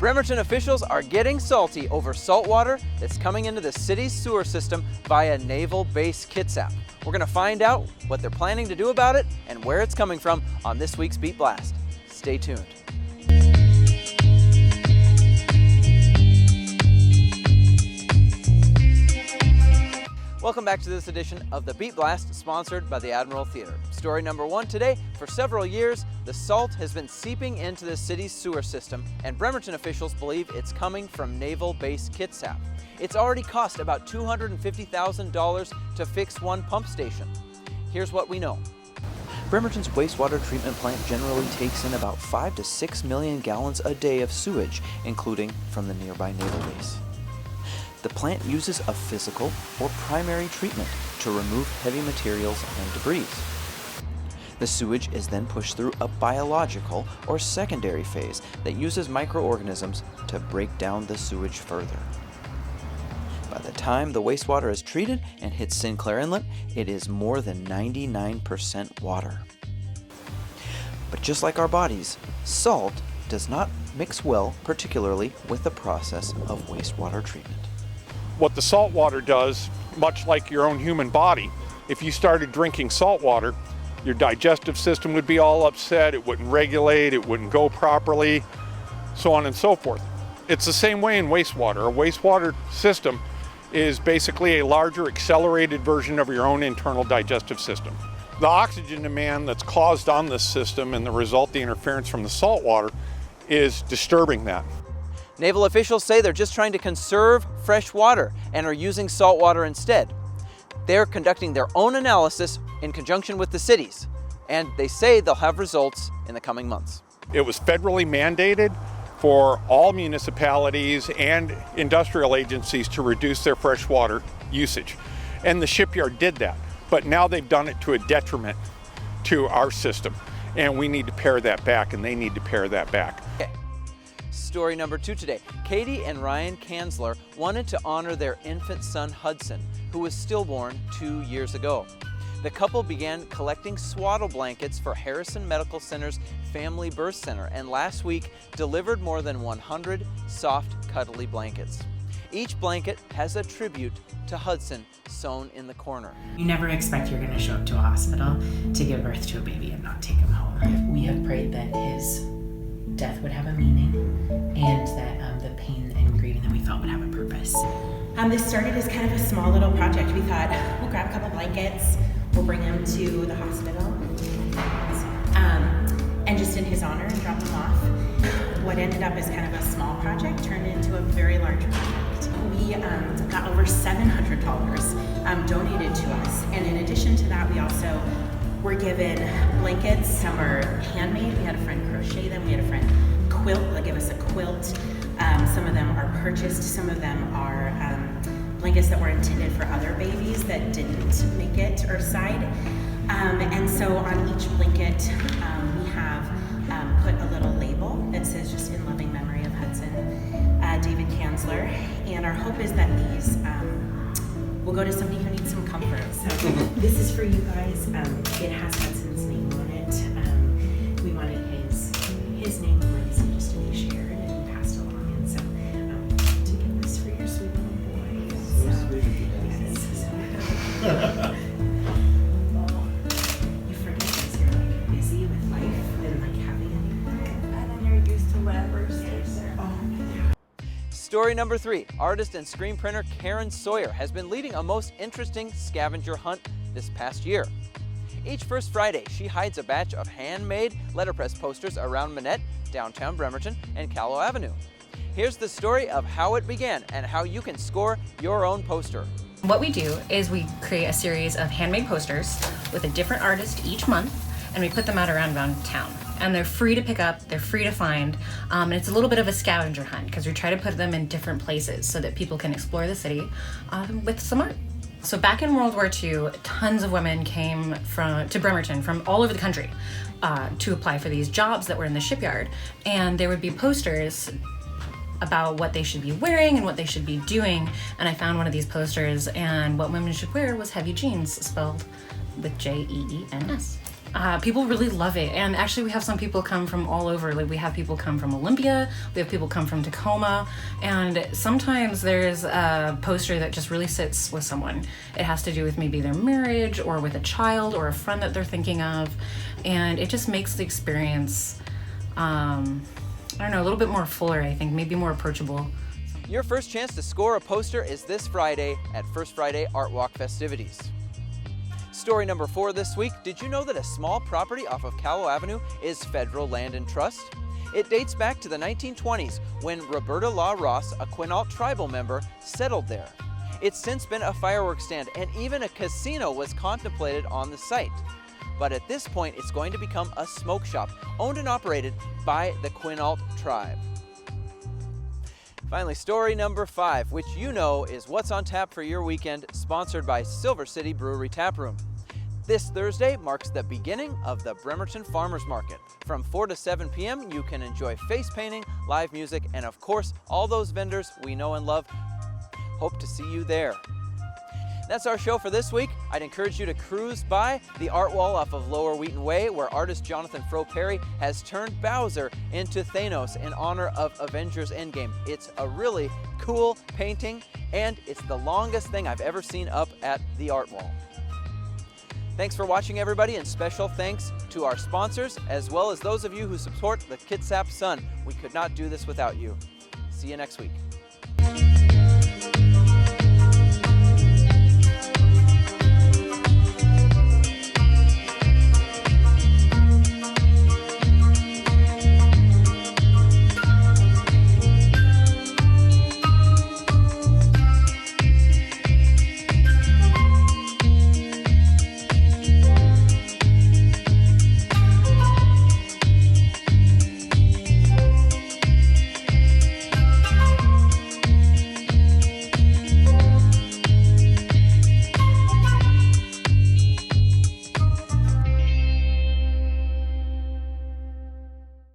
Bremerton officials are getting salty over salt water that's coming into the city's sewer system via Naval Base Kitsap. We're going to find out what they're planning to do about it and where it's coming from on this week's Beat Blast. Stay tuned. Welcome back to this edition of the Beat Blast, sponsored by the Admiral Theater. Story number one today: for several years, the salt has been seeping into the city's sewer system, and Bremerton officials believe it's coming from Naval Base Kitsap. It's already cost about $250,000 to fix one pump station. Here's what we know. Bremerton's wastewater treatment plant generally takes in about 5 to 6 million gallons a day of sewage, including from the nearby naval base. The plant uses a physical or primary treatment to remove heavy materials and debris. The sewage is then pushed through a biological or secondary phase that uses microorganisms to break down the sewage further. By the time the wastewater is treated and hits Sinclair Inlet, it is more than 99% water. But just like our bodies, salt does not mix well, particularly with the process of wastewater treatment. What the salt water does, much like your own human body, if you started drinking salt water, your digestive system would be all upset, it wouldn't regulate, it wouldn't go properly, so on and so forth. It's the same way in wastewater. A wastewater system is basically a larger, accelerated version of your own internal digestive system. The oxygen demand that's caused on this system and the result, the interference from the salt water, is disturbing that. Naval officials say they're just trying to conserve fresh water and are using salt water instead. They're conducting their own analysis in conjunction with the cities, and they say they'll have results in the coming months. It was federally mandated for all municipalities and industrial agencies to reduce their freshwater usage, and the shipyard did that. But now they've done it to a detriment to our system, and we need to pare that back, and they need to pare that back. Okay. Story number two today. Katie and Ryan Kanzler wanted to honor their infant son Hudson, who was stillborn 2 years ago. The couple began collecting swaddle blankets for Harrison Medical Center's Family Birth Center, and last week delivered more than 100 soft, cuddly blankets. Each blanket has a tribute to Hudson sewn in the corner. You never expect you're going to show up to a hospital to give birth to a baby and not take him home. We have prayed that his death would have a meaning, and that the pain and grieving that we felt would have a purpose. This started as kind of a small little project. We thought, we'll grab a couple blankets, we'll bring him to the hospital, and just in his honor, and drop him off. What ended up as kind of a small project turned into a very large project. We got over $700 donated to us, and in addition to that, we also were given blankets. Some are handmade. We had a friend crochet them. We had a friend give us a quilt. Some of them are purchased. Some of them are blankets that were intended for other babies that didn't make it or side. And so on each blanket, we have put a little label that says just in loving memory of Hudson, David Kanzler. And our hope is that these will go to somebody who needs some comfort. So this is for you guys. It has Hudson's name on it. We wanted his name and legacy just to be shared and passed along. And so to get this for your sweet little boy. So sweet. Yes. You forget because you're like busy with life and like having anything. And then you're used to whatever stays there. Story number three. Artist and screen printer Karen Sawyer has been leading a most interesting scavenger hunt this past year. Each first Friday, she hides a batch of handmade letterpress posters around Manette, downtown Bremerton, and Callow Avenue. Here's the story of how it began and how you can score your own poster. What we do is we create a series of handmade posters with a different artist each month, and we put them out around town. And they're free to pick up, they're free to find, and it's a little bit of a scavenger hunt because we try to put them in different places so that people can explore the city with some art. So back in World War II, tons of women came to Bremerton from all over the country to apply for these jobs that were in the shipyard. And there would be posters about what they should be wearing and what they should be doing. And I found one of these posters, and what women should wear was heavy jeans, spelled with Jeens. People really love it, and actually we have some people come from all over. Like we have people come from Olympia, we have people come from Tacoma, and sometimes there's a poster that just really sits with someone. It has to do with maybe their marriage or with a child or a friend that they're thinking of, and it just makes the experience, I don't know, a little bit more fuller, I think, maybe more approachable. Your first chance to score a poster is this Friday at First Friday Art Walk festivities. Story number 4 this week, did you know that a small property off of Callow Avenue is federal land and trust? It dates back to the 1920s when Roberta Law Ross, a Quinault tribal member, settled there. It's since been a fireworks stand, and even a casino was contemplated on the site. But at this point, it's going to become a smoke shop, owned and operated by the Quinault tribe. Finally, story number 5, which you know is what's on tap for your weekend, sponsored by Silver City Brewery Tap Room. This Thursday marks the beginning of the Bremerton Farmers Market. From 4 to 7 p.m., you can enjoy face painting, live music, and of course, all those vendors we know and love. Hope to see you there. That's our show for this week. I'd encourage you to cruise by the art wall off of Lower Wheaton Way, where artist Jonathan Fro Perry has turned Bowser into Thanos in honor of Avengers Endgame. It's a really cool painting, and it's the longest thing I've ever seen up at the art wall. Thanks for watching, everybody, and special thanks to our sponsors, as well as those of you who support the Kitsap Sun. We could not do this without you. See you next week.